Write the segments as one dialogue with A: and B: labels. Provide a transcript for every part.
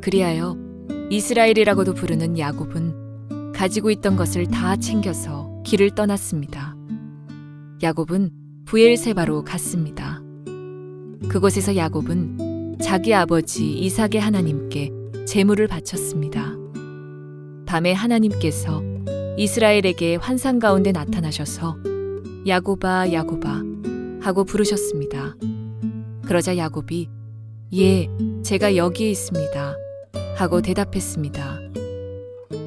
A: 그리하여 이스라엘이라고도 부르는 야곱은 가지고 있던 것을 다 챙겨서 길을 떠났습니다. 야곱은 브엘세바로 갔습니다. 그곳에서 야곱은 자기 아버지 이삭의 하나님께 제물을 바쳤습니다. 밤에 하나님께서 이스라엘에게 환상 가운데 나타나셔서 야곱아 야곱아 하고 부르셨습니다. 그러자 야곱이 예, 제가 여기에 있습니다 하고 대답했습니다.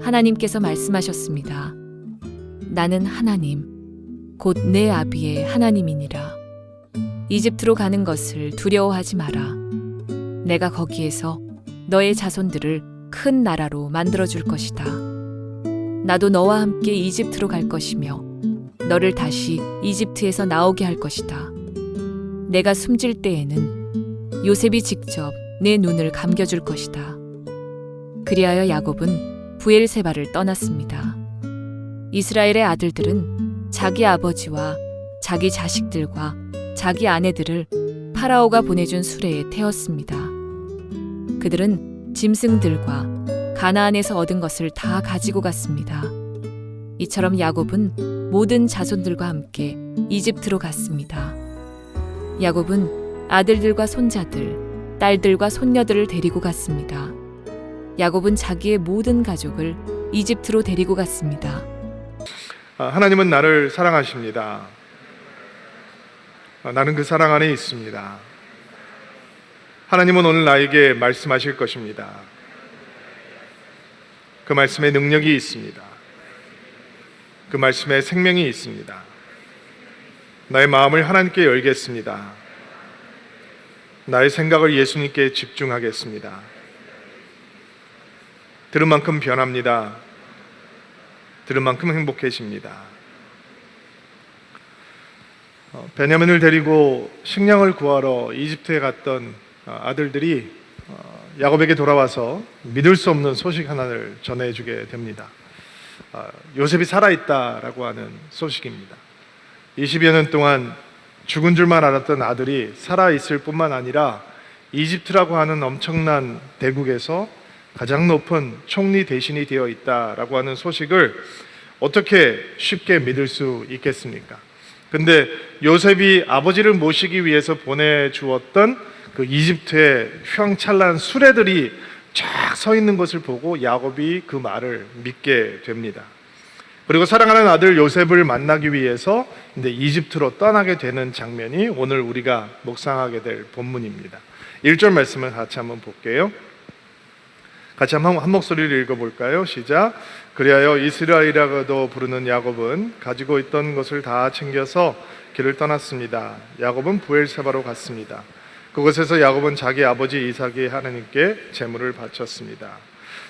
A: 하나님께서 말씀하셨습니다. 나는 하나님, 곧 내 아비의 하나님이니라. 이집트로 가는 것을 두려워하지 마라. 내가 거기에서 너의 자손들을 큰 나라로 만들어줄 것이다. 나도 너와 함께 이집트로 갈 것이며 너를 다시 이집트에서 나오게 할 것이다. 내가 숨질 때에는 요셉이 직접 내 눈을 감겨줄 것이다. 그리하여 야곱은 브엘세바를 떠났습니다. 이스라엘의 아들들은 자기 아버지와 자기 자식들과 자기 아내들을 파라오가 보내준 수레에 태웠습니다. 그들은 짐승들과 가나안에서 얻은 것을 다 가지고 갔습니다. 이처럼 야곱은 모든 자손들과 함께 이집트로 갔습니다. 야곱은 아들들과 손자들, 딸들과 손녀들을 데리고 갔습니다. 야곱은 자기의 모든 가족을 이집트로 데리고 갔습니다.
B: 하나님은 나를 사랑하십니다. 나는 그 사랑 안에 있습니다. 하나님은 오늘 나에게 말씀하실 것입니다. 그 말씀에 능력이 있습니다. 그 말씀에 생명이 있습니다. 나의 마음을 하나님께 열겠습니다. 나의 생각을 예수님께 집중하겠습니다. 들은 만큼 변합니다. 들은 만큼 행복해집니다. 베냐민을 데리고 식량을 구하러 이집트에 갔던 아들들이 야곱에게 돌아와서 믿을 수 없는 소식 하나를 전해주게 됩니다. 요셉이 살아있다라고 하는 소식입니다. 20여 년 동안 죽은 줄만 알았던 아들이 살아있을 뿐만 아니라 이집트라고 하는 엄청난 대국에서 가장 높은 총리 대신이 되어 있다라고 하는 소식을 어떻게 쉽게 믿을 수 있겠습니까? 근데 요셉이 아버지를 모시기 위해서 보내주었던 그 이집트의 휘황찬란한 수레들이 쫙 서 있는 것을 보고 야곱이 그 말을 믿게 됩니다. 그리고 사랑하는 아들 요셉을 만나기 위해서 이제 이집트로 떠나게 되는 장면이 오늘 우리가 묵상하게 될 본문입니다. 1절 말씀을 같이 한번 볼게요. 같이 한 목소리를 읽어볼까요? 시작. 그리하여 이스라엘이라고도 부르는 야곱은 가지고 있던 것을 다 챙겨서 길을 떠났습니다. 야곱은 브엘세바로 갔습니다. 그곳에서 야곱은 자기 아버지 이삭의 하나님께 제물을 바쳤습니다.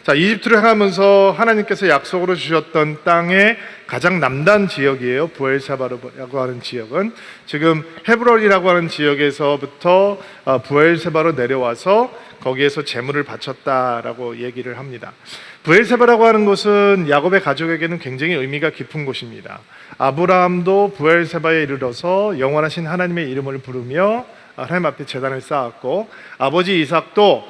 B: 자, 이집트를 향하면서 하나님께서 약속으로 주셨던 땅의 가장 남단 지역이에요. 브엘세바라고 하는 지역은 지금 헤브론이라고 하는 지역에서부터 브엘세바로 내려와서 거기에서 제물을 바쳤다라고 얘기를 합니다. 브엘세바라고 하는 곳은 야곱의 가족에게는 굉장히 의미가 깊은 곳입니다. 아브라함도 브엘세바에 이르러서 영원하신 하나님의 이름을 부르며 하나님 앞에 제단을 쌓았고, 아버지 이삭도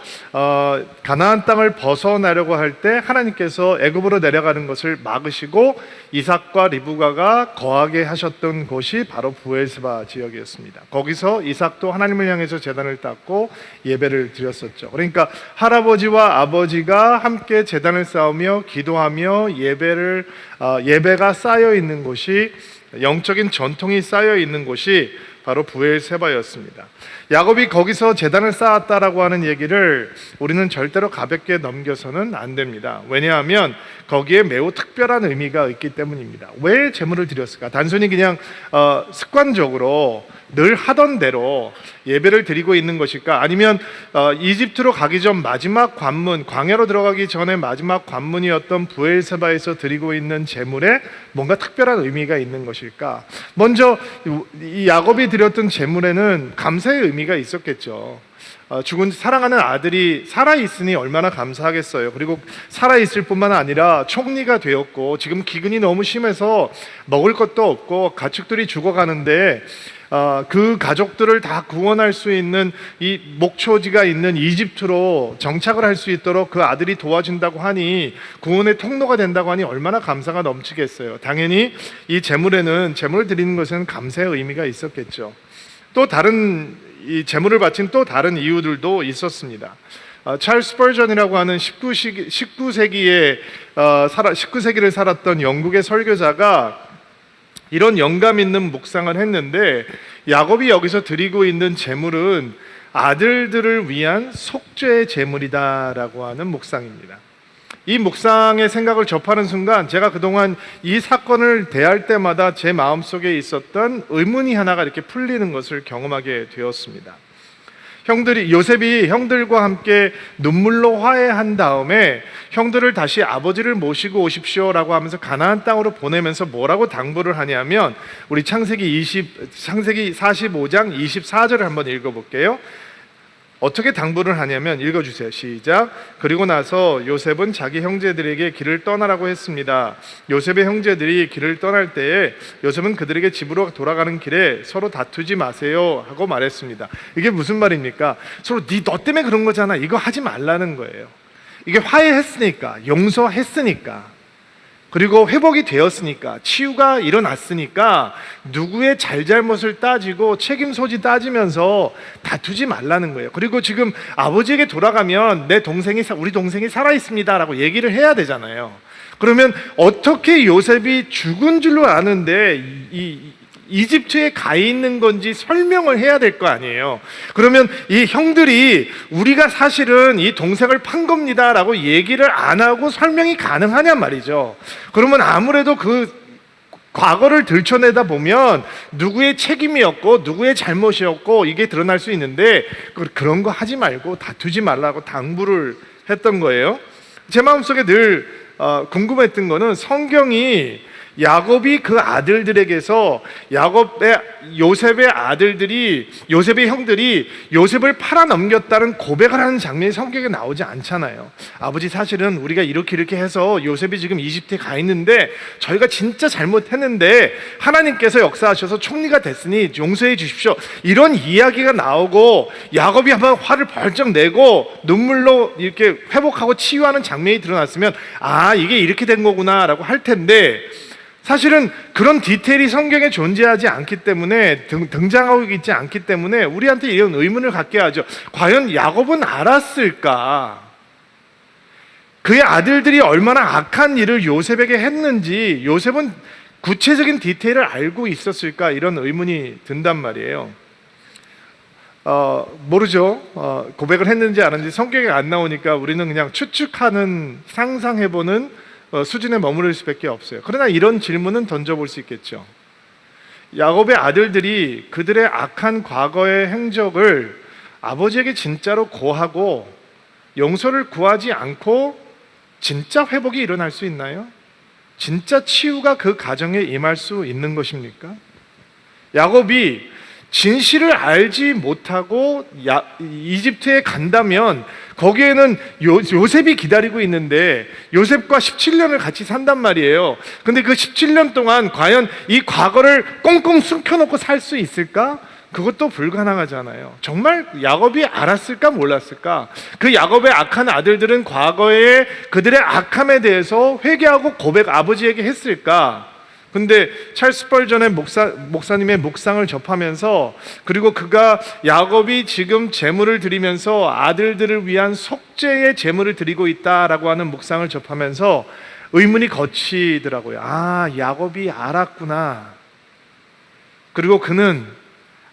B: 가나안 땅을 벗어나려고 할 때 하나님께서 애굽으로 내려가는 것을 막으시고 이삭과 리브가가 거하게 하셨던 곳이 바로 브엘세바 지역이었습니다. 거기서 이삭도 하나님을 향해서 제단을 쌓고 예배를 드렸었죠. 그러니까 할아버지와 아버지가 함께 제단을 쌓으며 기도하며 예배가 쌓여 있는 곳이, 영적인 전통이 쌓여 있는 곳이 바로 브엘세바였습니다. 야곱이 거기서 제단을 쌓았다라고 하는 얘기를 우리는 절대로 가볍게 넘겨서는 안 됩니다. 왜냐하면 거기에 매우 특별한 의미가 있기 때문입니다. 왜 제물을 드렸을까? 단순히 그냥 습관적으로 늘 하던 대로 예배를 드리고 있는 것일까? 아니면 이집트로 가기 전 마지막 관문, 광야로 들어가기 전에 마지막 관문이었던 브엘세바에서 드리고 있는 제물에 뭔가 특별한 의미가 있는 것일까? 먼저 이 야곱이 드렸던 제물에는 감사의 의미가 있었겠죠. 죽은 사랑하는 아들이 살아있으니 얼마나 감사하겠어요. 그리고 살아있을 뿐만 아니라 총리가 되었고 지금 기근이 너무 심해서 먹을 것도 없고 가축들이 죽어가는데 그 가족들을 다 구원할 수 있는 이 목초지가 있는 이집트로 정착을 할 수 있도록 그 아들이 도와준다고 하니, 구원의 통로가 된다고 하니 얼마나 감사가 넘치겠어요. 당연히 이 제물을 드리는 것은 감사의 의미가 있었겠죠. 또 다른 이 제물을 바친 또 다른 이유들도 있었습니다. 찰스 스퍼전이라고 하는 19세기를 살았던 영국의 설교자가 이런 영감 있는 묵상을 했는데, 야곱이 여기서 드리고 있는 제물은 아들들을 위한 속죄의 제물이다라고 하는 묵상입니다. 이 묵상의 생각을 접하는 순간 제가 그동안 이 사건을 대할 때마다 제 마음속에 있었던 의문이 하나가 이렇게 풀리는 것을 경험하게 되었습니다. 요셉이 형들과 함께 눈물로 화해한 다음에 형들을 다시 아버지를 모시고 오십시오라고 하면서 가나안 땅으로 보내면서 뭐라고 당부를 하냐면, 우리 창세기 45장 24절을 한번 읽어볼게요. 어떻게 당부를 하냐면, 읽어주세요. 시작. 그리고 나서 요셉은 자기 형제들에게 길을 떠나라고 했습니다. 요셉의 형제들이 길을 떠날 때에 요셉은 그들에게 집으로 돌아가는 길에 서로 다투지 마세요 하고 말했습니다. 이게 무슨 말입니까? 서로 너 때문에 그런 거잖아, 이거 하지 말라는 거예요. 이게 화해했으니까, 용서했으니까, 그리고 회복이 되었으니까, 치유가 일어났으니까 누구의 잘잘못을 따지고 책임 소지 따지면서 다투지 말라는 거예요. 그리고 지금 아버지에게 돌아가면 우리 동생이 살아 있습니다라고 얘기를 해야 되잖아요. 그러면 어떻게 요셉이 죽은 줄로 아는데 이집트에 가 있는 건지 설명을 해야 될 거 아니에요. 그러면 이 형들이 우리가 사실은 이 동생을 판 겁니다 라고 얘기를 안 하고 설명이 가능하냔 말이죠. 그러면 아무래도 그 과거를 들춰내다 보면 누구의 책임이었고 누구의 잘못이었고 이게 드러날 수 있는데, 그런 거 하지 말고 다투지 말라고 당부를 했던 거예요. 제 마음속에 늘 궁금했던 거는, 성경이 야곱이 그 아들들에게서 요셉의 형들이 요셉을 팔아넘겼다는 고백을 하는 장면이 성경에 나오지 않잖아요. 아버지, 사실은 우리가 이렇게 해서 요셉이 지금 이집트에 가 있는데 저희가 진짜 잘못했는데 하나님께서 역사하셔서 총리가 됐으니 용서해 주십시오, 이런 이야기가 나오고 야곱이 한번 화를 벌쩍 내고 눈물로 이렇게 회복하고 치유하는 장면이 드러났으면 이게 이렇게 된 거구나 라고 할 텐데, 사실은 그런 디테일이 성경에 존재하지 않기 때문에, 등장하고 있지 않기 때문에 우리한테 이런 의문을 갖게 하죠. 과연 야곱은 알았을까? 그의 아들들이 얼마나 악한 일을 요셉에게 했는지 요셉은 구체적인 디테일을 알고 있었을까? 이런 의문이 든단 말이에요. 모르죠. 고백을 했는지 안 했는지 성경에 안 나오니까 우리는 그냥 추측하는, 상상해보는 수준에 머무를 수밖에 없어요. 그러나 이런 질문은 던져볼 수 있겠죠. 야곱의 아들들이 그들의 악한 과거의 행적을 아버지에게 진짜로 고하고 용서를 구하지 않고 진짜 회복이 일어날 수 있나요? 진짜 치유가 그 가정에 임할 수 있는 것입니까? 야곱이 진실을 알지 못하고 이집트에 간다면 거기에는 요셉이 기다리고 있는데, 요셉과 17년을 같이 산단 말이에요. 근데 그 17년 동안 과연 이 과거를 꽁꽁 숨겨놓고 살 수 있을까? 그것도 불가능하잖아요. 정말 야곱이 알았을까 몰랐을까? 그 야곱의 악한 아들들은 과거에 그들의 악함에 대해서 회개하고 고백 아버지에게 했을까? 근데 찰스 스펄전의 목사님의 묵상을 접하면서, 그리고 그가 야곱이 지금 제물을 드리면서 아들들을 위한 속죄의 제물을 드리고 있다라고 하는 묵상을 접하면서 의문이 거치더라고요. 야곱이 알았구나. 그리고 그는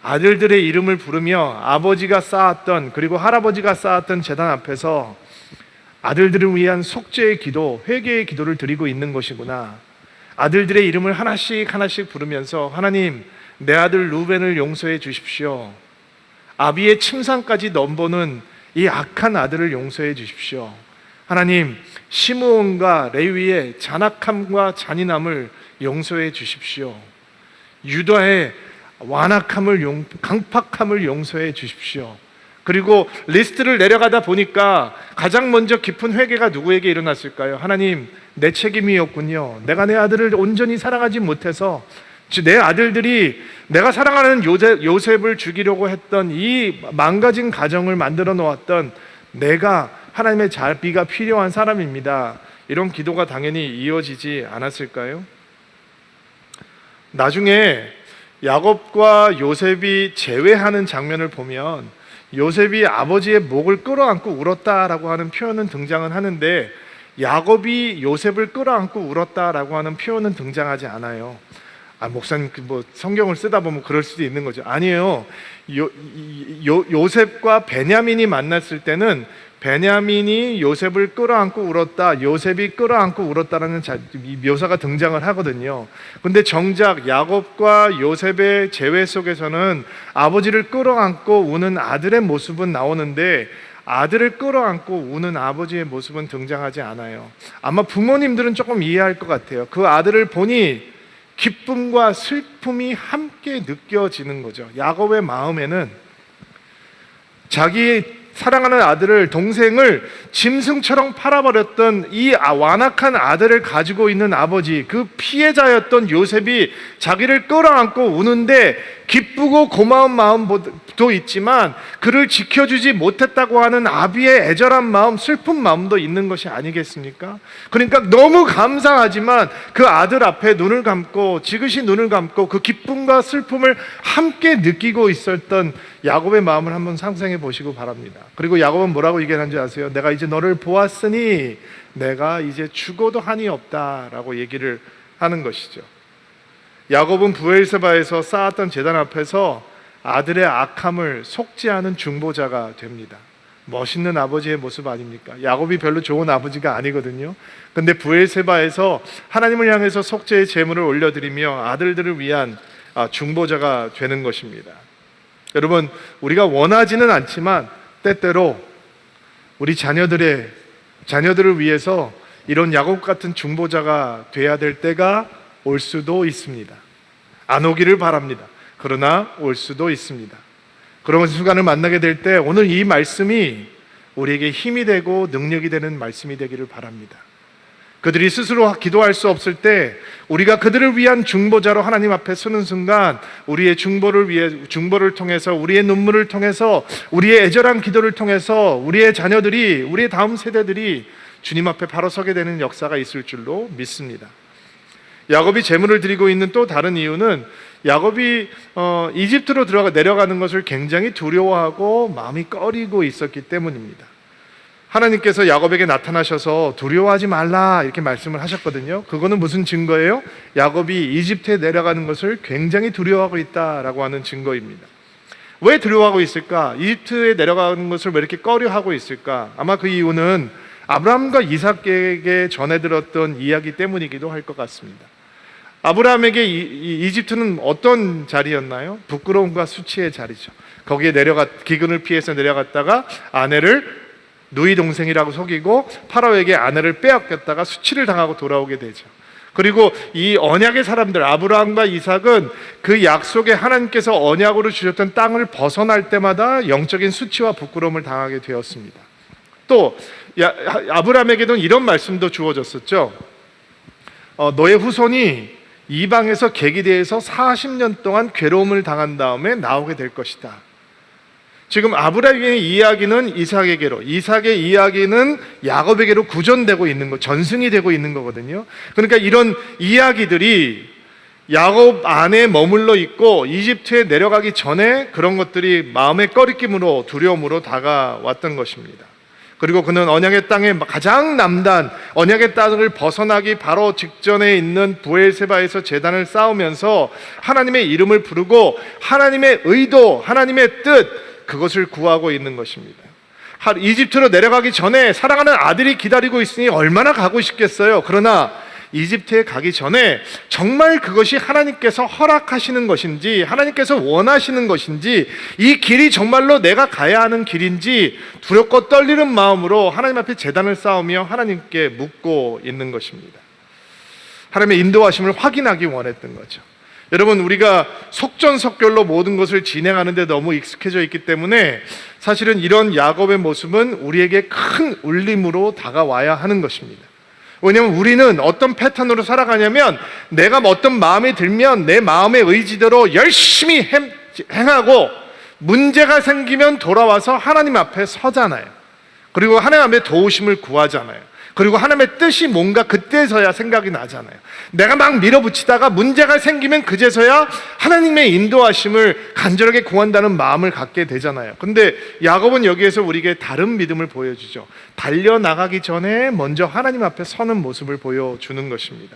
B: 아들들의 이름을 부르며 아버지가 쌓았던, 그리고 할아버지가 쌓았던 제단 앞에서 아들들을 위한 속죄의 기도, 회개의 기도를 드리고 있는 것이구나. 아들들의 이름을 하나씩 부르면서, 하나님, 내 아들 루벤을 용서해 주십시오. 아비의 침상까지 넘보는 이 악한 아들을 용서해 주십시오. 하나님, 시므온과 레위의 잔악함과 잔인함을 용서해 주십시오. 유다의 완악함을, 강팍함을 용서해 주십시오. 그리고 리스트를 내려가다 보니까 가장 먼저 깊은 회개가 누구에게 일어났을까요? 하나님, 내 책임이었군요. 내가 내 아들을 온전히 사랑하지 못해서 내 아들들이 내가 사랑하는 요셉을 죽이려고 했던 이 망가진 가정을 만들어 놓았던 내가 하나님의 자비가 필요한 사람입니다. 이런 기도가 당연히 이어지지 않았을까요? 나중에 야곱과 요셉이 재회하는 장면을 보면 요셉이 아버지의 목을 끌어안고 울었다라고 하는 표현은 등장은 하는데 야곱이 요셉을 끌어안고 울었다라고 하는 표현은 등장하지 않아요. 목사님 뭐 성경을 쓰다 보면 그럴 수도 있는 거죠. 아니에요. 요셉과 베냐민이 만났을 때는 베냐민이 요셉을 끌어안고 울었다, 요셉이 끌어안고 울었다라는 묘사가 등장을 하거든요. 근데 정작 야곱과 요셉의 재회 속에서는 아버지를 끌어안고 우는 아들의 모습은 나오는데 아들을 끌어안고 우는 아버지의 모습은 등장하지 않아요. 아마 부모님들은 조금 이해할 것 같아요. 그 아들을 보니 기쁨과 슬픔이 함께 느껴지는 거죠. 야곱의 마음에는 자기 사랑하는 아들을, 동생을 짐승처럼 팔아버렸던 이 완악한 아들을 가지고 있는 아버지, 그 피해자였던 요셉이 자기를 끌어안고 우는데 기쁘고 고마운 마음도 있지만 그를 지켜주지 못했다고 하는 아비의 애절한 마음, 슬픈 마음도 있는 것이 아니겠습니까? 그러니까 너무 감사하지만 그 아들 앞에 눈을 감고, 지그시 눈을 감고 그 기쁨과 슬픔을 함께 느끼고 있었던 야곱의 마음을 한번 상상해 보시고 바랍니다. 그리고 야곱은 뭐라고 얘기하는지 아세요? 내가 이제 너를 보았으니 내가 이제 죽어도 한이 없다라고 얘기를 하는 것이죠. 야곱은 브엘세바에서 쌓았던 제단 앞에서 아들의 악함을 속죄하는 중보자가 됩니다. 멋있는 아버지의 모습 아닙니까? 야곱이 별로 좋은 아버지가 아니거든요. 근데 브엘세바에서 하나님을 향해서 속죄의 제물을 올려드리며 아들들을 위한 중보자가 되는 것입니다. 여러분, 우리가 원하지는 않지만 때때로 우리 자녀들을 위해서 이런 야곱 같은 중보자가 돼야 될 때가 올 수도 있습니다. 안 오기를 바랍니다. 그러나 올 수도 있습니다. 그런 순간을 만나게 될 때 오늘 이 말씀이 우리에게 힘이 되고 능력이 되는 말씀이 되기를 바랍니다. 그들이 스스로 기도할 수 없을 때 우리가 그들을 위한 중보자로 하나님 앞에 서는 순간 우리의 중보를 통해서, 우리의 눈물을 통해서, 우리의 애절한 기도를 통해서 우리의 자녀들이, 우리의 다음 세대들이 주님 앞에 바로 서게 되는 역사가 있을 줄로 믿습니다. 야곱이 제물을 드리고 있는 또 다른 이유는 야곱이 이집트로 내려가는 것을 굉장히 두려워하고 마음이 꺼리고 있었기 때문입니다. 하나님께서 야곱에게 나타나셔서 두려워하지 말라 이렇게 말씀을 하셨거든요. 그거는 무슨 증거예요? 야곱이 이집트에 내려가는 것을 굉장히 두려워하고 있다라고 하는 증거입니다. 왜 두려워하고 있을까? 이집트에 내려가는 것을 왜 이렇게 꺼려하고 있을까? 아마 그 이유는 아브라함과 이삭에게 전해 들었던 이야기 때문이기도 할 것 같습니다. 아브라함에게 이집트는 어떤 자리였나요? 부끄러움과 수치의 자리죠. 거기에 기근을 피해서 내려갔다가 아내를 누이 동생이라고 속이고 파라오에게 아내를 빼앗겼다가 수치를 당하고 돌아오게 되죠. 그리고 이 언약의 사람들, 아브라함과 이삭은 그 약속에 하나님께서 언약으로 주셨던 땅을 벗어날 때마다 영적인 수치와 부끄러움을 당하게 되었습니다. 또 아브라함에게는 이런 말씀도 주어졌었죠. 너의 후손이 이방에서 계기대에서 40년 동안 괴로움을 당한 다음에 나오게 될 것이다. 지금 아브라함의 이야기는 이삭에게로, 이삭의 이야기는 야곱에게로 구전되고 있는 거, 전승이 되고 있는 거거든요. 그러니까 이런 이야기들이 야곱 안에 머물러 있고 이집트에 내려가기 전에 그런 것들이 마음의 꺼리낌으로, 두려움으로 다가왔던 것입니다. 그리고 그는 언약의 땅에 가장 남단, 언약의 땅을 벗어나기 바로 직전에 있는 브엘세바에서 제단을 쌓으면서 하나님의 이름을 부르고 하나님의 의도, 하나님의 뜻, 그것을 구하고 있는 것입니다. 이집트로 내려가기 전에 사랑하는 아들이 기다리고 있으니 얼마나 가고 싶겠어요. 그러나 이집트에 가기 전에 정말 그것이 하나님께서 허락하시는 것인지, 하나님께서 원하시는 것인지, 이 길이 정말로 내가 가야 하는 길인지 두렵고 떨리는 마음으로 하나님 앞에 제단을 쌓으며 하나님께 묻고 있는 것입니다. 하나님의 인도하심을 확인하기 원했던 거죠. 여러분, 우리가 속전속결로 모든 것을 진행하는 데 너무 익숙해져 있기 때문에 사실은 이런 야곱의 모습은 우리에게 큰 울림으로 다가와야 하는 것입니다. 왜냐하면 우리는 어떤 패턴으로 살아가냐면 내가 어떤 마음이 들면 내 마음의 의지대로 열심히 행하고 문제가 생기면 돌아와서 하나님 앞에 서잖아요. 그리고 하나님 앞에 도우심을 구하잖아요. 그리고 하나님의 뜻이 뭔가 그때서야 생각이 나잖아요. 내가 막 밀어붙이다가 문제가 생기면 그제서야 하나님의 인도하심을 간절하게 구한다는 마음을 갖게 되잖아요. 근데 야곱은 여기에서 우리에게 다른 믿음을 보여주죠. 달려나가기 전에 먼저 하나님 앞에 서는 모습을 보여주는 것입니다.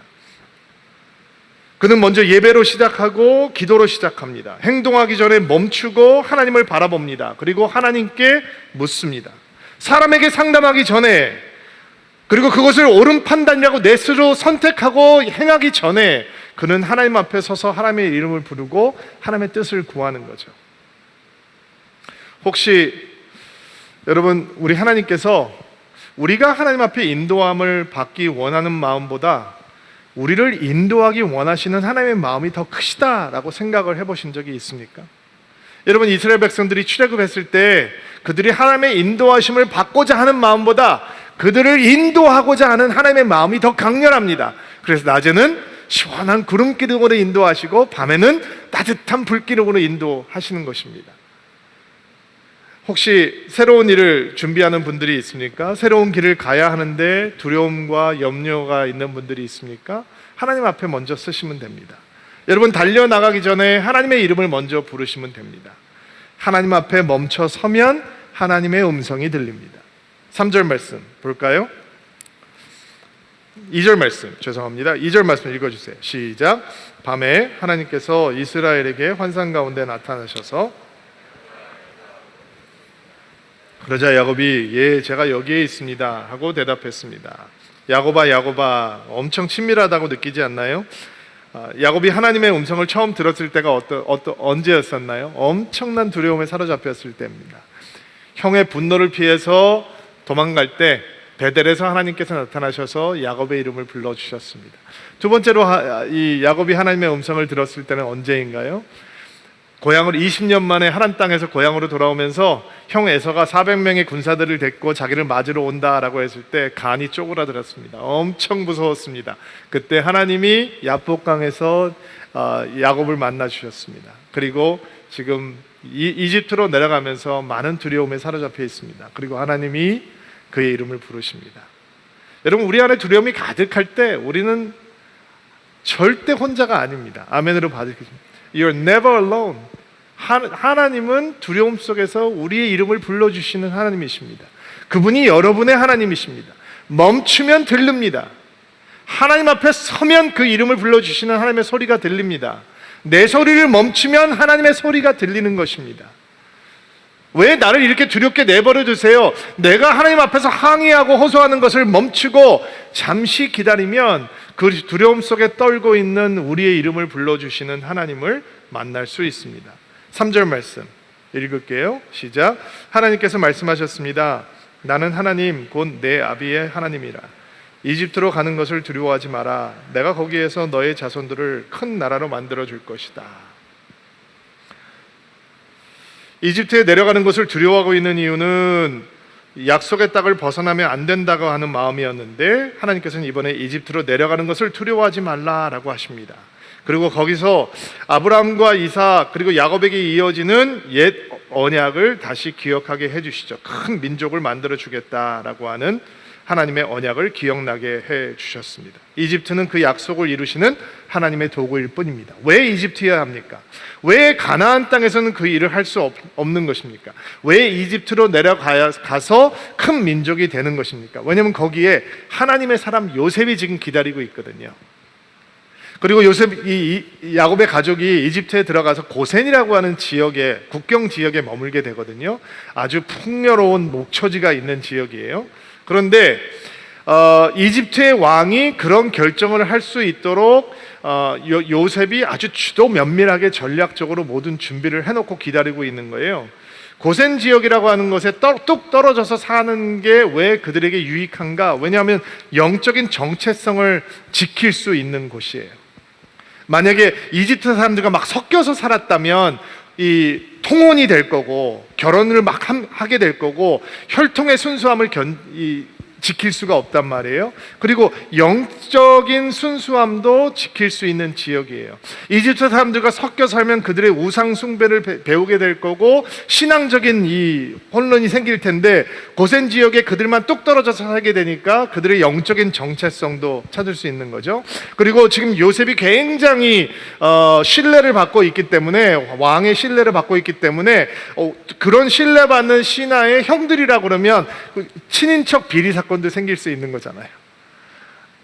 B: 그는 먼저 예배로 시작하고 기도로 시작합니다. 행동하기 전에 멈추고 하나님을 바라봅니다. 그리고 하나님께 묻습니다. 사람에게 상담하기 전에, 그리고 그것을 옳은 판단이라고 내 스스로 선택하고 행하기 전에 그는 하나님 앞에 서서 하나님의 이름을 부르고 하나님의 뜻을 구하는 거죠. 혹시 여러분, 우리 하나님께서 우리가 하나님 앞에 인도함을 받기 원하는 마음보다 우리를 인도하기 원하시는 하나님의 마음이 더 크시다라고 생각을 해보신 적이 있습니까? 여러분, 이스라엘 백성들이 출애굽했을 때 그들이 하나님의 인도하심을 받고자 하는 마음보다 그들을 인도하고자 하는 하나님의 마음이 더 강렬합니다. 그래서 낮에는 시원한 구름 기둥으로 인도하시고 밤에는 따뜻한 불기둥으로 인도하시는 것입니다. 혹시 새로운 일을 준비하는 분들이 있습니까? 새로운 길을 가야 하는데 두려움과 염려가 있는 분들이 있습니까? 하나님 앞에 먼저 서시면 됩니다. 여러분, 달려나가기 전에 하나님의 이름을 먼저 부르시면 됩니다. 하나님 앞에 멈춰 서면 하나님의 음성이 들립니다. 3절 말씀 볼까요? 2절 말씀, 죄송합니다. 2절 말씀 읽어주세요. 시작. 밤에 하나님께서 이스라엘에게 환상 가운데 나타나셔서, 그러자 야곱이 예, 제가 여기에 있습니다 하고 대답했습니다. 야곱아, 야곱아, 엄청 친밀하다고 느끼지 않나요? 야곱이 하나님의 음성을 처음 들었을 때가 언제였었나요? 엄청난 두려움에 사로잡혔을 때입니다. 형의 분노를 피해서 도망갈 때 베델에서 하나님께서 나타나셔서 야곱의 이름을 불러주셨습니다. 두 번째로 이 야곱이 하나님의 음성을 들었을 때는 언제인가요? 고향으로 20년 만에 하란 땅에서 고향으로 돌아오면서 형 에서가 400명의 군사들을 데리고 자기를 맞으러 온다라고 했을 때 간이 쪼그라들었습니다. 엄청 무서웠습니다. 그때 하나님이 야복강에서 야곱을 만나 주셨습니다. 그리고 지금 이집트로 내려가면서 많은 두려움에 사로잡혀 있습니다. 그리고 하나님이 그의 이름을 부르십니다. 여러분, 우리 안에 두려움이 가득할 때 우리는 절대 혼자가 아닙니다. 아멘으로 받으십니다. You're never alone. 하나님은 두려움 속에서 우리의 이름을 불러주시는 하나님이십니다. 그분이 여러분의 하나님이십니다. 멈추면 들립니다. 하나님 앞에 서면 그 이름을 불러주시는 하나님의 소리가 들립니다. 내 소리를 멈추면 하나님의 소리가 들리는 것입니다. 왜 나를 이렇게 두렵게 내버려 두세요? 내가 하나님 앞에서 항의하고 호소하는 것을 멈추고 잠시 기다리면 그 두려움 속에 떨고 있는 우리의 이름을 불러주시는 하나님을 만날 수 있습니다. 3절 말씀 읽을게요. 시작. 하나님께서 말씀하셨습니다. 나는 하나님 곧 내 아비의 하나님이라. 이집트로 가는 것을 두려워하지 마라. 내가 거기에서 너의 자손들을 큰 나라로 만들어 줄 것이다. 이집트에 내려가는 것을 두려워하고 있는 이유는 약속의 땅을 벗어나면 안 된다고 하는 마음이었는데 하나님께서는 이번에 이집트로 내려가는 것을 두려워하지 말라라고 하십니다. 그리고 거기서 아브라함과 이삭 그리고 야곱에게 이어지는 옛 언약을 다시 기억하게 해주시죠. 큰 민족을 만들어 주겠다라고 하는 하나님의 언약을 기억나게 해주셨습니다. 이집트는 그 약속을 이루시는 하나님의 도구일 뿐입니다. 왜 이집트여야 합니까? 왜 가나안 땅에서는 그 일을 할 수 없는 것입니까? 왜 이집트로 내려가서 큰 민족이 되는 것입니까? 왜냐하면 거기에 하나님의 사람 요셉이 지금 기다리고 있거든요. 그리고 야곱의 가족이 이집트에 들어가서 고센이라고 하는 지역에, 국경 지역에 머물게 되거든요. 아주 풍요로운 목초지가 있는 지역이에요. 그런데 이집트의 왕이 그런 결정을 할 수 있도록 요셉이 아주 주도 면밀하게 전략적으로 모든 준비를 해놓고 기다리고 있는 거예요. 고센 지역이라고 하는 것에 뚝 떨어져서 사는 게 왜 그들에게 유익한가? 왜냐하면 영적인 정체성을 지킬 수 있는 곳이에요. 만약에 이집트 사람들과 막 섞여서 살았다면 이 통혼이 될 거고 결혼을 막 하게 될 거고 혈통의 순수함을 지킬 수가 없단 말이에요. 그리고 영적인 순수함도 지킬 수 있는 지역이에요. 이집트 사람들과 섞여 살면 그들의 우상 숭배를 배우게 될 거고 신앙적인 이 혼란이 생길 텐데 고센 지역에 그들만 뚝 떨어져서 살게 되니까 그들의 영적인 정체성도 찾을 수 있는 거죠. 그리고 지금 요셉이 굉장히 신뢰를 받고 있기 때문에, 왕의 신뢰를 받고 있기 때문에 그런 신뢰받는 신하의 형들이라 그러면 친인척 비리 사건도 생길 수 있는 거잖아요.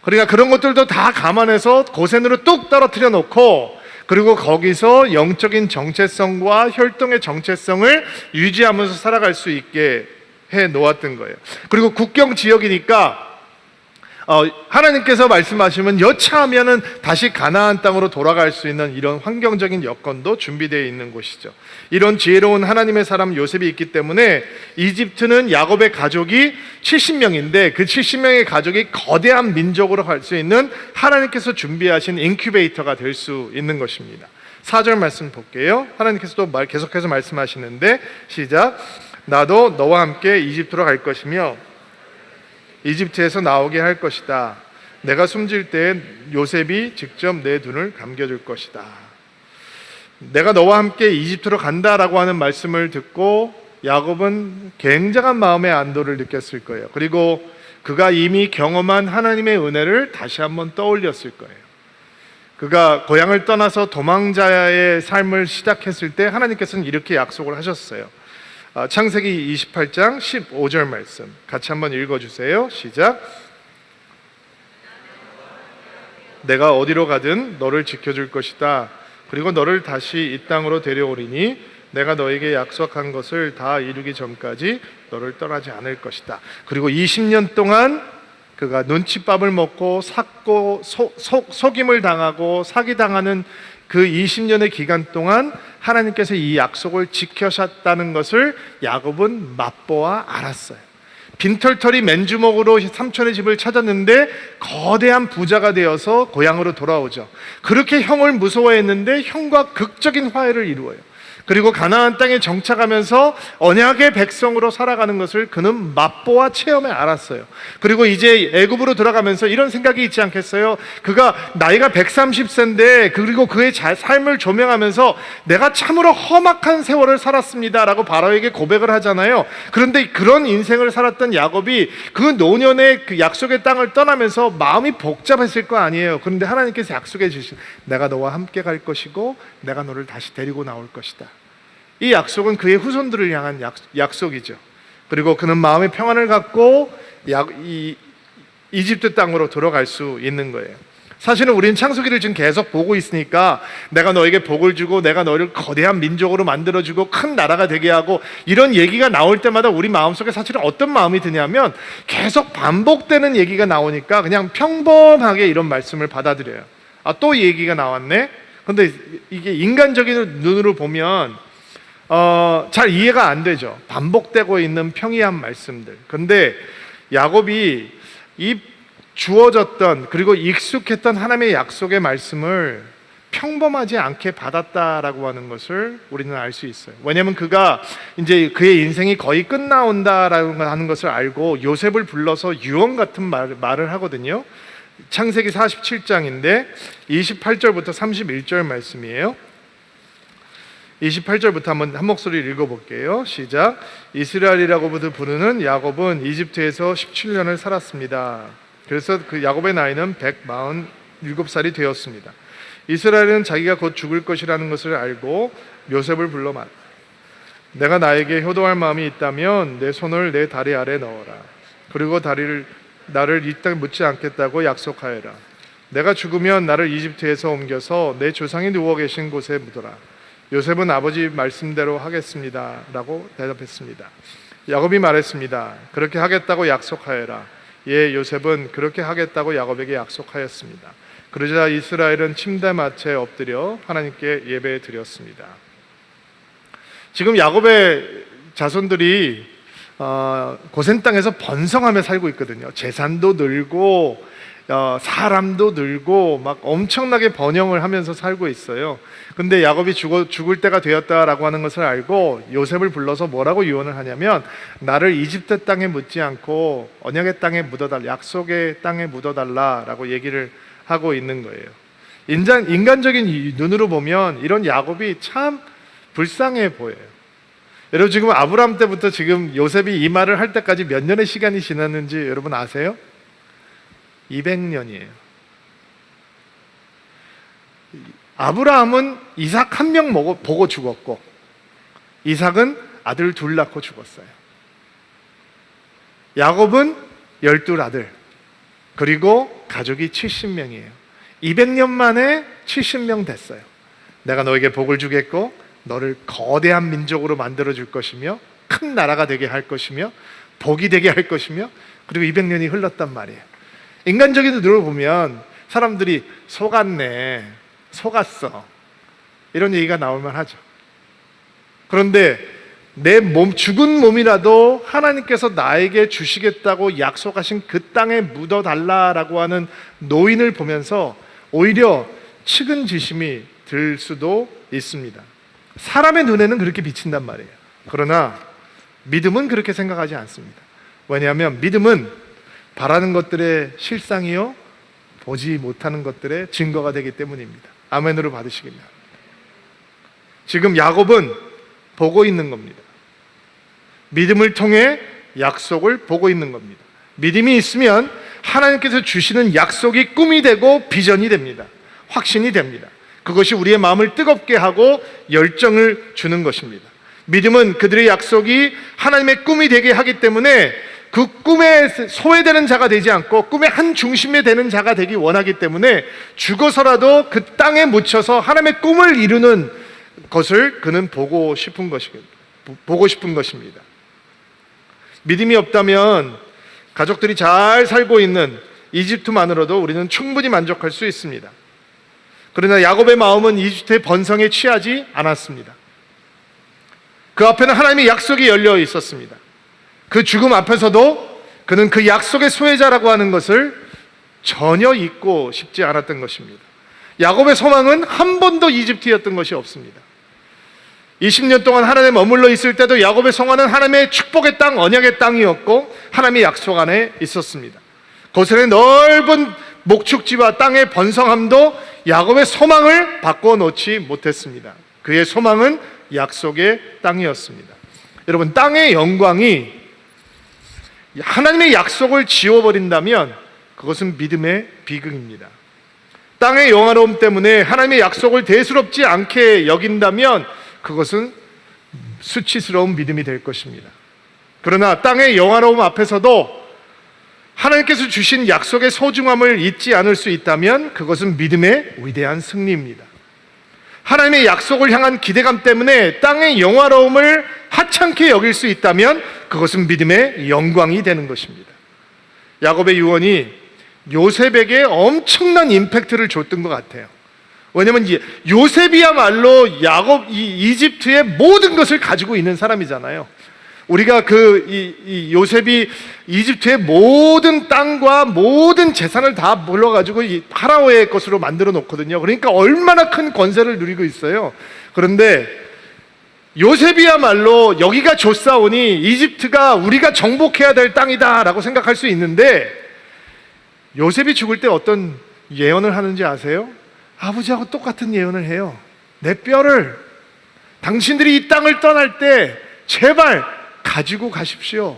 B: 그러니까 그런 것들도 다 감안해서 고센으로 뚝 떨어뜨려 놓고, 그리고 거기서 영적인 정체성과 혈통의 정체성을 유지하면서 살아갈 수 있게 해 놓았던 거예요. 그리고 국경 지역이니까 하나님께서 말씀하시면 여차하면은 다시 가나안 땅으로 돌아갈 수 있는 이런 환경적인 여건도 준비되어 있는 곳이죠. 이런 지혜로운 하나님의 사람 요셉이 있기 때문에 이집트는 야곱의 가족이 70명인데 그 70명의 가족이 거대한 민족으로 갈 수 있는 하나님께서 준비하신 인큐베이터가 될 수 있는 것입니다. 4절 말씀 볼게요. 하나님께서 또 계속해서 말씀하시는데, 시작. 나도 너와 함께 이집트로 갈 것이며 이집트에서 나오게 할 것이다. 내가 숨질 때 요셉이 직접 내 눈을 감겨줄 것이다. 내가 너와 함께 이집트로 간다라고 하는 말씀을 듣고 야곱은 굉장한 마음의 안도를 느꼈을 거예요. 그리고 그가 이미 경험한 하나님의 은혜를 다시 한번 떠올렸을 거예요. 그가 고향을 떠나서 도망자의 삶을 시작했을 때 하나님께서는 이렇게 약속을 하셨어요. 창세기 28장 15절 말씀 같이 한번 읽어주세요. 시작. 내가 어디로 가든 너를 지켜줄 것이다. 그리고 너를 다시 이 땅으로 데려오리니 내가 너에게 약속한 것을 다 이루기 전까지 너를 떠나지 않을 것이다. 그리고 20년 동안 그가 눈칫밥을 먹고 삭고 속임을 당하고 사기당하는 그 20년의 기간 동안 하나님께서 이 약속을 지켜셨다는 것을 야곱은 맛보아 알았어요. 빈털터리 맨주먹으로 삼촌의 집을 찾았는데 거대한 부자가 되어서 고향으로 돌아오죠. 그렇게 형을 무서워했는데 형과 극적인 화해를 이루어요. 그리고 가나안 땅에 정착하면서 언약의 백성으로 살아가는 것을 그는 맛보아 체험해 알았어요. 그리고 이제 애굽으로 들어가면서 이런 생각이 있지 않겠어요? 그가 나이가 130세인데 그리고 그의 삶을 조명하면서 내가 참으로 험악한 세월을 살았습니다 라고 바로에게 고백을 하잖아요. 그런데 그런 인생을 살았던 야곱이 그 노년의 그 약속의 땅을 떠나면서 마음이 복잡했을 거 아니에요. 그런데 하나님께서 약속해 주신 내가 너와 함께 갈 것이고 내가 너를 다시 데리고 나올 것이다. 이 약속은 그의 후손들을 향한 약속이죠. 그리고 그는 마음의 평안을 갖고 이집트 땅으로 들어갈 수 있는 거예요. 사실은 우리는 창세기를 지금 계속 보고 있으니까 내가 너에게 복을 주고 내가 너를 거대한 민족으로 만들어주고 큰 나라가 되게 하고 이런 얘기가 나올 때마다 우리 마음속에 사실은 어떤 마음이 드냐면 계속 반복되는 얘기가 나오니까 그냥 평범하게 이런 말씀을 받아들여요. 또 얘기가 나왔네? 근데 이게 인간적인 눈으로 보면 잘 이해가 안 되죠. 반복되고 있는 평이한 말씀들. 근데 야곱이 이 주어졌던 그리고 익숙했던 하나님의 약속의 말씀을 평범하지 않게 받았다라고 하는 것을 우리는 알 수 있어요. 왜냐하면 그가 이제 그의 인생이 거의 끝나온다라고 하는 것을 알고 요셉을 불러서 유언 같은 말을 하거든요. 창세기 47장인데 28절부터 31절 말씀이에요. 28절부터 한 목소리 읽어볼게요. 시작. 이스라엘이라고부터 부르는 야곱은 이집트에서 17년을 살았습니다. 그래서 그 야곱의 나이는 147살이 되었습니다. 이스라엘은 자기가 곧 죽을 것이라는 것을 알고 요셉을 불러 말하라. 내가 나에게 효도할 마음이 있다면 내 손을 내 다리 아래 넣어라. 그리고 나를 이 땅에 묻지 않겠다고 약속하여라. 내가 죽으면 나를 이집트에서 옮겨서 내 조상이 누워 계신 곳에 묻어라. 요셉은 아버지 말씀대로 하겠습니다 라고 대답했습니다. 야곱이 말했습니다. 그렇게 하겠다고 약속하여라. 예, 요셉은 그렇게 하겠다고 야곱에게 약속하였습니다. 그러자 이스라엘은 침대맡에 엎드려 하나님께 예배 드렸습니다. 지금 야곱의 자손들이 고센 땅에서 번성하며 살고 있거든요. 재산도 늘고 사람도 늘고 막 엄청나게 번영을 하면서 살고 있어요. 근데 야곱이 죽을 때가 되었다라고 하는 것을 알고 요셉을 불러서 뭐라고 유언을 하냐면, 나를 이집트 땅에 묻지 않고 언약의 땅에 묻어달라, 약속의 땅에 묻어달라라고 얘기를 하고 있는 거예요. 인간적인 눈으로 보면 이런 야곱이 참 불쌍해 보여요. 여러분, 지금 아브라함 때부터 지금 요셉이 이 말을 할 때까지 몇 년의 시간이 지났는지 여러분 아세요? 200년이에요. 아브라함은 이삭 한 명 보고 죽었고, 이삭은 아들 둘 낳고 죽었어요. 야곱은 12아들, 그리고 가족이 70명이에요. 200년 만에 70명 됐어요. 내가 너에게 복을 주겠고 너를 거대한 민족으로 만들어 줄 것이며 큰 나라가 되게 할 것이며 복이 되게 할 것이며, 그리고 200년이 흘렀단 말이에요. 인간적인 눈으로 보면 사람들이 속았네, 속았어, 이런 얘기가 나올만 하죠. 그런데 내 죽은 몸이라도 하나님께서 나에게 주시겠다고 약속하신 그 땅에 묻어달라라고 하는 노인을 보면서 오히려 측은지심이 들 수도 있습니다. 사람의 눈에는 그렇게 비친단 말이에요. 그러나 믿음은 그렇게 생각하지 않습니다. 왜냐하면 믿음은 바라는 것들의 실상이요 보지 못하는 것들의 증거가 되기 때문입니다. 아멘으로 받으시기 바랍니다. 지금 야곱은 보고 있는 겁니다. 믿음을 통해 약속을 보고 있는 겁니다. 믿음이 있으면 하나님께서 주시는 약속이 꿈이 되고 비전이 됩니다. 확신이 됩니다. 그것이 우리의 마음을 뜨겁게 하고 열정을 주는 것입니다. 믿음은 그들의 약속이 하나님의 꿈이 되게 하기 때문에 그 꿈에 소외되는 자가 되지 않고 꿈의 한 중심에 되는 자가 되기 원하기 때문에 죽어서라도 그 땅에 묻혀서 하나님의 꿈을 이루는 것을 그는 보고 싶은 것입니다. 믿음이 없다면 가족들이 잘 살고 있는 이집트만으로도 우리는 충분히 만족할 수 있습니다. 그러나 야곱의 마음은 이집트의 번성에 취하지 않았습니다. 그 앞에는 하나님의 약속이 열려 있었습니다. 그 죽음 앞에서도 그는 그 약속의 소유자라고 하는 것을 전혀 잊고 싶지 않았던 것입니다. 야곱의 소망은 한 번도 이집트였던 것이 없습니다. 20년 동안 하나님에 머물러 있을 때도 야곱의 소망은 하나님의 축복의 땅, 언약의 땅이었고 하나님의 약속 안에 있었습니다. 고센의 넓은 목축지와 땅의 번성함도 야곱의 소망을 바꿔놓지 못했습니다. 그의 소망은 약속의 땅이었습니다. 여러분, 땅의 영광이 하나님의 약속을 지워버린다면 그것은 믿음의 비극입니다. 땅의 영화로움 때문에 하나님의 약속을 대수롭지 않게 여긴다면 그것은 수치스러운 믿음이 될 것입니다. 그러나 땅의 영화로움 앞에서도 하나님께서 주신 약속의 소중함을 잊지 않을 수 있다면 그것은 믿음의 위대한 승리입니다. 하나님의 약속을 향한 기대감 때문에 땅의 영화로움을 하찮게 여길 수 있다면 그것은 믿음의 영광이 되는 것입니다. 야곱의 유언이 요셉에게 엄청난 임팩트를 줬던 것 같아요. 왜냐하면 요셉이야말로 이집트의 모든 것을 가지고 있는 사람이잖아요. 우리가 요셉이 이집트의 모든 땅과 모든 재산을 다 불러가지고 파라오의 것으로 만들어 놓거든요. 그러니까 얼마나 큰 권세를 누리고 있어요. 그런데 요셉이야말로 여기가 좋사오니 이집트가 우리가 정복해야 될 땅이다 라고 생각할 수 있는데, 요셉이 죽을 때 어떤 예언을 하는지 아세요? 아버지하고 똑같은 예언을 해요. 내 뼈를 당신들이 이 땅을 떠날 때 제발 가지고 가십시오.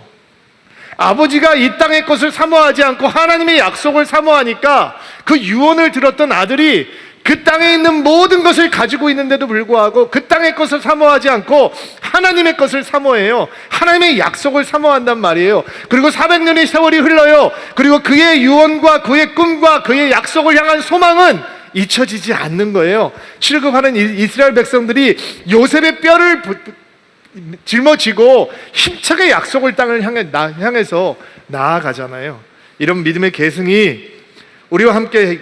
B: 아버지가 이 땅의 것을 사모하지 않고 하나님의 약속을 사모하니까 그 유언을 들었던 아들이 그 땅에 있는 모든 것을 가지고 있는데도 불구하고 그 땅의 것을 사모하지 않고 하나님의 것을 사모해요. 하나님의 약속을 사모한단 말이에요. 그리고 400년의 세월이 흘러요. 그리고 그의 유언과 그의 꿈과 그의 약속을 향한 소망은 잊혀지지 않는 거예요. 출애굽하는 이스라엘 백성들이 요셉의 뼈를 짊어지고 힘차게 약속을 땅을 향해서 나아가잖아요. 이런 믿음의 계승이 우리와 함께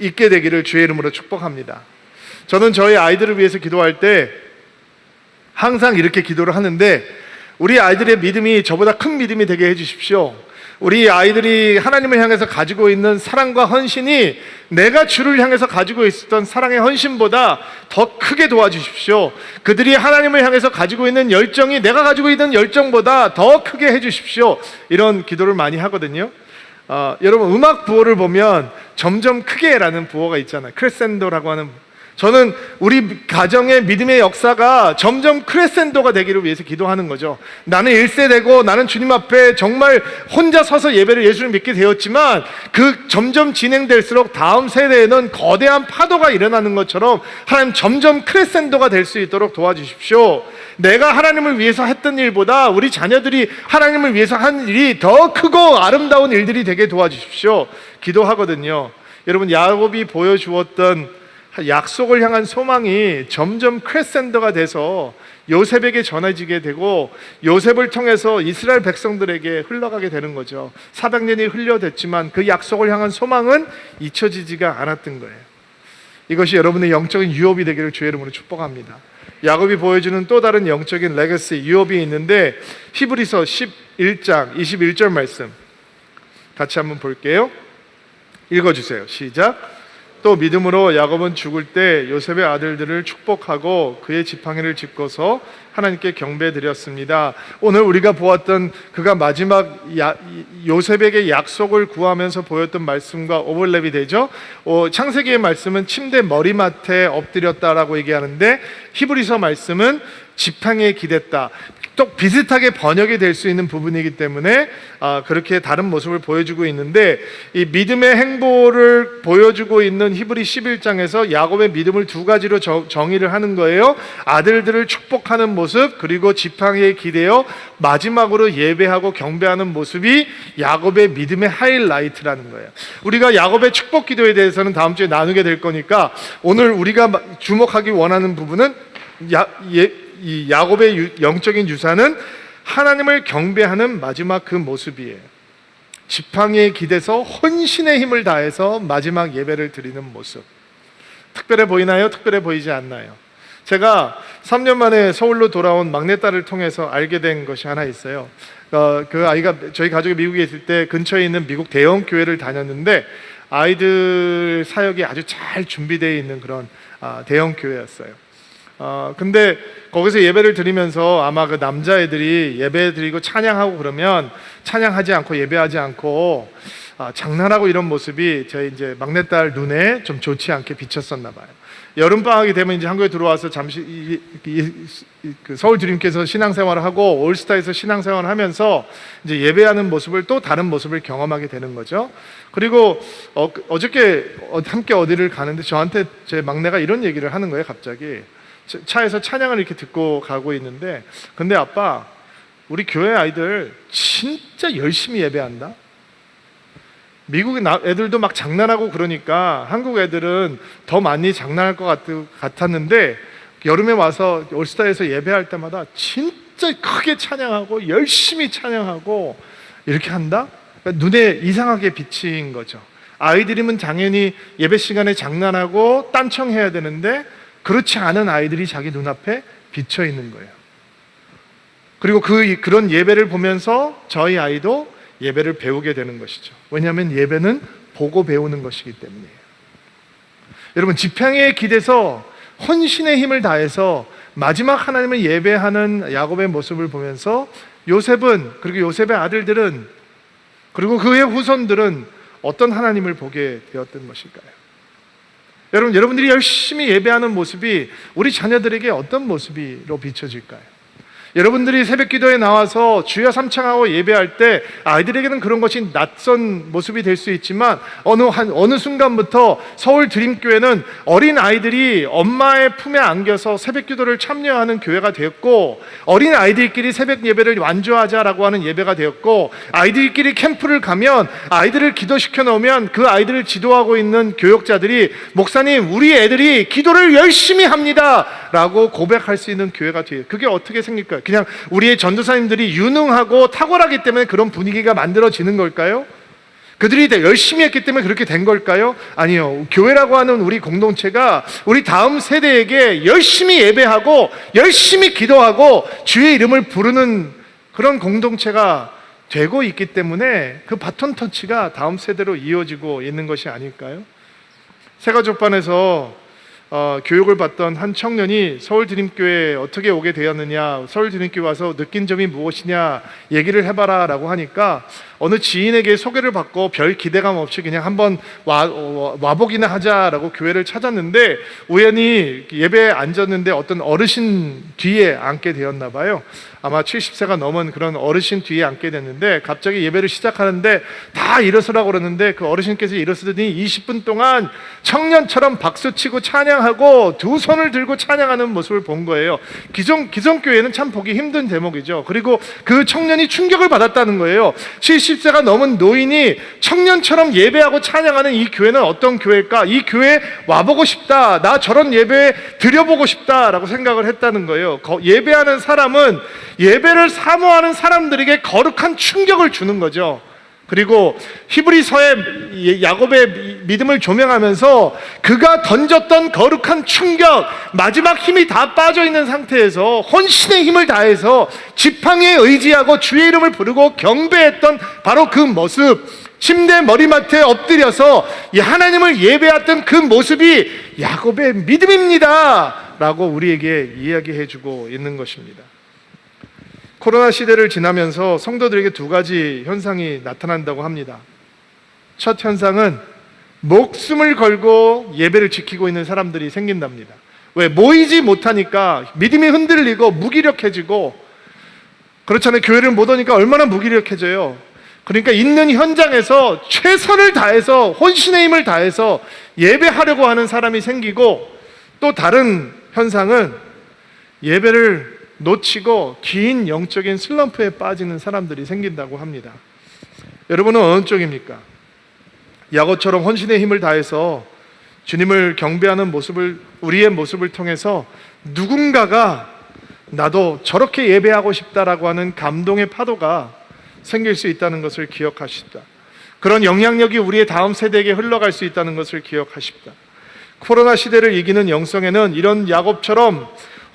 B: 있게 되기를 주의 이름으로 축복합니다. 저는 저희 아이들을 위해서 기도할 때 항상 이렇게 기도를 하는데, 우리 아이들의 믿음이 저보다 큰 믿음이 되게 해주십시오. 우리 아이들이 하나님을 향해서 가지고 있는 사랑과 헌신이 내가 주를 향해서 가지고 있었던 사랑의 헌신보다 더 크게 도와주십시오. 그들이 하나님을 향해서 가지고 있는 열정이 내가 가지고 있는 열정보다 더 크게 해주십시오. 이런 기도를 많이 하거든요. 여러분, 음악 부호를 보면 점점 크게라는 부호가 있잖아요. 크레센도라고 하는. 저는 우리 가정의 믿음의 역사가 점점 크레센도가 되기를 위해서 기도하는 거죠. 나는 1세대고 나는 주님 앞에 정말 혼자 서서 예배를 예수를 믿게 되었지만 그 점점 진행될수록 다음 세대에는 거대한 파도가 일어나는 것처럼 하나님 점점 크레센도가 될 수 있도록 도와주십시오. 내가 하나님을 위해서 했던 일보다 우리 자녀들이 하나님을 위해서 한 일이 더 크고 아름다운 일들이 되게 도와주십시오. 기도하거든요. 여러분, 야곱이 보여주었던 약속을 향한 소망이 점점 크레센더가 돼서 요셉에게 전해지게 되고 요셉을 통해서 이스라엘 백성들에게 흘러가게 되는 거죠. 400년이 흘려댔지만 그 약속을 향한 소망은 잊혀지지가 않았던 거예요. 이것이 여러분의 영적인 유업이 되기를 주의 이름으로 축복합니다. 야곱이 보여주는 또 다른 영적인 레거시, 유업이 있는데 히브리서 11장 21절 말씀 같이 한번 볼게요. 읽어주세요. 시작. 또 믿음으로 야곱은 죽을 때 요셉의 아들들을 축복하고 그의 지팡이를 짚고서 하나님께 경배드렸습니다. 오늘 우리가 보았던 그가 마지막 요셉에게 약속을 구하면서 보였던 말씀과 오버랩이 되죠. 창세기의 말씀은 침대 머리맡에 엎드렸다라고 얘기하는데 히브리서 말씀은 지팡이에 기댔다. 또 비슷하게 번역이 될 수 있는 부분이기 때문에 그렇게 다른 모습을 보여주고 있는데, 이 믿음의 행보를 보여주고 있는 히브리 11장에서 야곱의 믿음을 두 가지로 정의를 하는 거예요. 아들들을 축복하는 모습, 그리고 지팡이에 기대어 마지막으로 예배하고 경배하는 모습이 야곱의 믿음의 하이라이트라는 거예요. 우리가 야곱의 축복 기도에 대해서는 다음 주에 나누게 될 거니까 오늘 우리가 주목하기 원하는 부분은 이 야곱의 영적인 유산은 하나님을 경배하는 마지막 그 모습이에요. 지팡이에 기대서 헌신의 힘을 다해서 마지막 예배를 드리는 모습. 특별해 보이나요? 특별해 보이지 않나요? 제가 3년 만에 서울로 돌아온 막내딸을 통해서 알게 된 것이 하나 있어요. 그 아이가 저희 가족이 미국에 있을 때 근처에 있는 미국 대형 교회를 다녔는데 아이들 사역이 아주 잘 준비되어 있는 그런 대형 교회였어요. 근데 거기서 예배를 드리면서 아마 그 남자애들이 예배 드리고 찬양하고 그러면 찬양하지 않고 예배하지 않고 장난하고 이런 모습이 저희 이제 막내딸 눈에 좀 좋지 않게 비쳤었나 봐요. 여름 방학이 되면 이제 한국에 들어와서 잠시 그 서울 드림께서 신앙생활을 하고 올스타에서 신앙생활을 하면서 이제 예배하는 모습을 또 다른 모습을 경험하게 되는 거죠. 그리고 어저께 함께 어디를 가는데 저한테 제 막내가 이런 얘기를 하는 거예요. 갑자기 차에서 찬양을 이렇게 듣고 가고 있는데, 근데 아빠, 우리 교회 아이들 진짜 열심히 예배한다. 미국 애들도 막 장난하고 그러니까 한국 애들은 더 많이 장난할 것 같았는데 여름에 와서 올스타에서 예배할 때마다 진짜 크게 찬양하고 열심히 찬양하고 이렇게 한다? 그러니까 눈에 이상하게 비친 거죠. 아이들이면 당연히 예배 시간에 장난하고 딴청해야 되는데 그렇지 않은 아이들이 자기 눈앞에 비쳐 있는 거예요. 그리고 그런 예배를 보면서 저희 아이도 예배를 배우게 되는 것이죠. 왜냐하면 예배는 보고 배우는 것이기 때문이에요. 여러분, 지팡이에 기대서 헌신의 힘을 다해서 마지막 하나님을 예배하는 야곱의 모습을 보면서 요셉은, 그리고 요셉의 아들들은, 그리고 그의 후손들은 어떤 하나님을 보게 되었던 것일까요? 여러분들이 열심히 예배하는 모습이 우리 자녀들에게 어떤 모습으로 비춰질까요? 여러분들이 새벽 기도에 나와서 주여 삼창하고 예배할 때 아이들에게는 그런 것이 낯선 모습이 될 수 있지만 어느 순간부터 서울 드림교회는 어린 아이들이 엄마의 품에 안겨서 새벽 기도를 참여하는 교회가 되었고, 어린 아이들끼리 새벽 예배를 완주하자라고 하는 예배가 되었고, 아이들끼리 캠프를 가면 아이들을 기도시켜 놓으면 그 아이들을 지도하고 있는 교역자들이 목사님, 우리 애들이 기도를 열심히 합니다 라고 고백할 수 있는 교회가 돼요. 그게 어떻게 생길까요? 그냥 우리의 전도사님들이 유능하고 탁월하기 때문에 그런 분위기가 만들어지는 걸까요? 그들이 열심히 했기 때문에 그렇게 된 걸까요? 아니요. 교회라고 하는 우리 공동체가 우리 다음 세대에게 열심히 예배하고 열심히 기도하고 주의 이름을 부르는 그런 공동체가 되고 있기 때문에 그 바톤 터치가 다음 세대로 이어지고 있는 것이 아닐까요? 새가족반에서 교육을 받던 한 청년이 서울드림교회에 어떻게 오게 되었느냐, 서울드림교회 와서 느낀 점이 무엇이냐 얘기를 해봐라 라고 하니까 어느 지인에게 소개를 받고 별 기대감 없이 그냥 한번 와보기나 하자라고 교회를 찾았는데 우연히 예배에 앉았는데 어떤 어르신 뒤에 앉게 되었나 봐요. 아마 70세가 넘은 그런 어르신 뒤에 앉게 됐는데 갑자기 예배를 시작하는데 다 일어서라고 그러는데 그 어르신께서 일어서더니 20분 동안 청년처럼 박수치고 찬양하고 두 손을 들고 찬양하는 모습을 본 거예요. 기성교회는 참 보기 힘든 대목이죠. 그리고 그 청년이 충격을 받았다는 거예요. 70세가 넘은 노인이 청년처럼 예배하고 찬양하는 이 교회는 어떤 교회일까? 이 교회에 와보고 싶다. 나 저런 예배에 드려보고 싶다라고 생각을 했다는 거예요. 예배하는 사람은 예배를 사모하는 사람들에게 거룩한 충격을 주는 거죠. 그리고 히브리서의 야곱의 믿음을 조명하면서 그가 던졌던 거룩한 충격, 마지막 힘이 다 빠져 있는 상태에서 혼신의 힘을 다해서 지팡이에 의지하고 주의 이름을 부르고 경배했던 바로 그 모습, 침대 머리맡에 엎드려서 하나님을 예배했던 그 모습이 야곱의 믿음입니다 라고 우리에게 이야기해 주고 있는 것입니다. 코로나 시대를 지나면서 성도들에게 두 가지 현상이 나타난다고 합니다. 첫 현상은 목숨을 걸고 예배를 지키고 있는 사람들이 생긴답니다. 왜? 모이지 못하니까 믿음이 흔들리고 무기력해지고, 그렇잖아요. 교회를 못 오니까 얼마나 무기력해져요. 그러니까 있는 현장에서 최선을 다해서 혼신의 힘을 다해서 예배하려고 하는 사람이 생기고, 또 다른 현상은 예배를 놓치고 긴 영적인 슬럼프에 빠지는 사람들이 생긴다고 합니다. 여러분은 어느 쪽입니까? 야곱처럼 혼신의 힘을 다해서 주님을 경배하는 모습을, 우리의 모습을 통해서 누군가가 나도 저렇게 예배하고 싶다라고 하는 감동의 파도가 생길 수 있다는 것을 기억하십시다. 그런 영향력이 우리의 다음 세대에게 흘러갈 수 있다는 것을 기억하십시다. 코로나 시대를 이기는 영성에는 이런 야곱처럼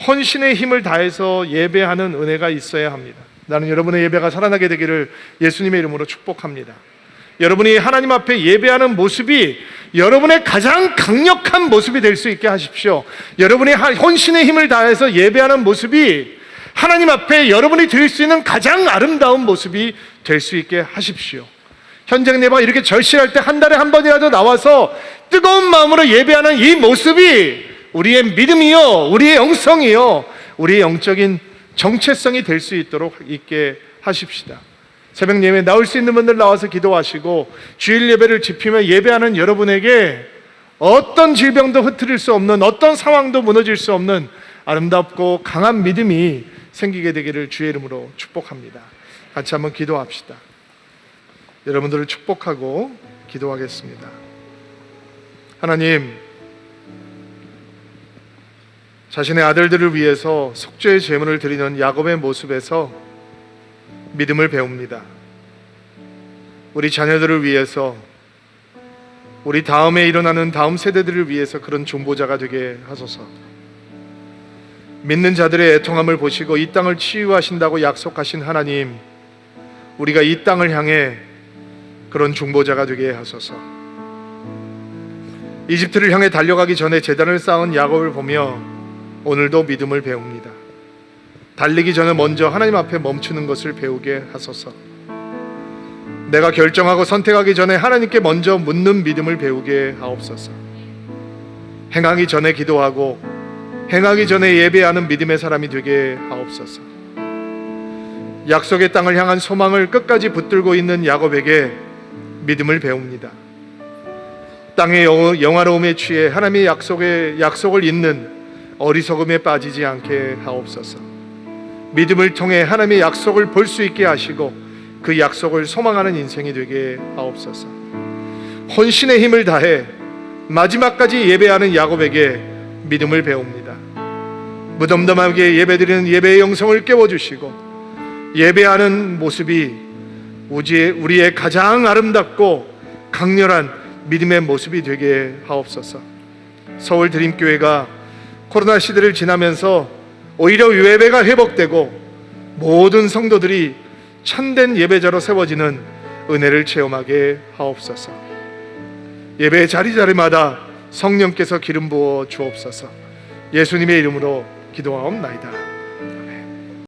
B: 혼신의 힘을 다해서 예배하는 은혜가 있어야 합니다. 나는 여러분의 예배가 살아나게 되기를 예수님의 이름으로 축복합니다. 여러분이 하나님 앞에 예배하는 모습이 여러분의 가장 강력한 모습이 될 수 있게 하십시오. 여러분의 혼신의 힘을 다해서 예배하는 모습이 하나님 앞에 여러분이 드릴 수 있는 가장 아름다운 모습이 될 수 있게 하십시오. 현장 예배가 이렇게 절실할 때 한 달에 한 번이라도 나와서 뜨거운 마음으로 예배하는 이 모습이 우리의 믿음이요, 우리의 영성이요, 우리의 영적인 정체성이 될 수 있도록 있게 하십시다. 새벽 예배 나올 수 있는 분들 나와서 기도하시고, 주일 예배를 지키며 예배하는 여러분에게 어떤 질병도 흐트릴 수 없는, 어떤 상황도 무너질 수 없는 아름답고 강한 믿음이 생기게 되기를 주의 이름으로 축복합니다. 같이 한번 기도합시다. 여러분들을 축복하고 기도하겠습니다. 하나님, 자신의 아들들을 위해서 속죄의 제물을 드리는 야곱의 모습에서 믿음을 배웁니다. 우리 자녀들을 위해서, 우리 다음에 일어나는 다음 세대들을 위해서 그런 중보자가 되게 하소서. 믿는 자들의 애통함을 보시고 이 땅을 치유하신다고 약속하신 하나님, 우리가 이 땅을 향해 그런 중보자가 되게 하소서. 이집트를 향해 달려가기 전에 제단을 쌓은 야곱을 보며 오늘도 믿음을 배웁니다. 달리기 전에 먼저 하나님 앞에 멈추는 것을 배우게 하소서. 내가 결정하고 선택하기 전에 하나님께 먼저 묻는 믿음을 배우게 하옵소서. 행하기 전에 기도하고 행하기 전에 예배하는 믿음의 사람이 되게 하옵소서. 약속의 땅을 향한 소망을 끝까지 붙들고 있는 야곱에게 믿음을 배웁니다. 땅의 영화로움에 취해 하나님의 약속을 잇는 어리석음에 빠지지 않게 하옵소서. 믿음을 통해 하나님의 약속을 볼 수 있게 하시고 그 약속을 소망하는 인생이 되게 하옵소서. 혼신의 힘을 다해 마지막까지 예배하는 야곱에게 믿음을 배웁니다. 무덤덤하게 예배드리는 예배의 영성을 깨워주시고 예배하는 모습이 우리의 가장 아름답고 강렬한 믿음의 모습이 되게 하옵소서. 서울 드림교회가 코로나 시대를 지나면서 오히려 예배가 회복되고 모든 성도들이 참된 예배자로 세워지는 은혜를 체험하게 하옵소서. 예배 자리자리마다 성령께서 기름 부어 주옵소서. 예수님의 이름으로 기도하옵나이다.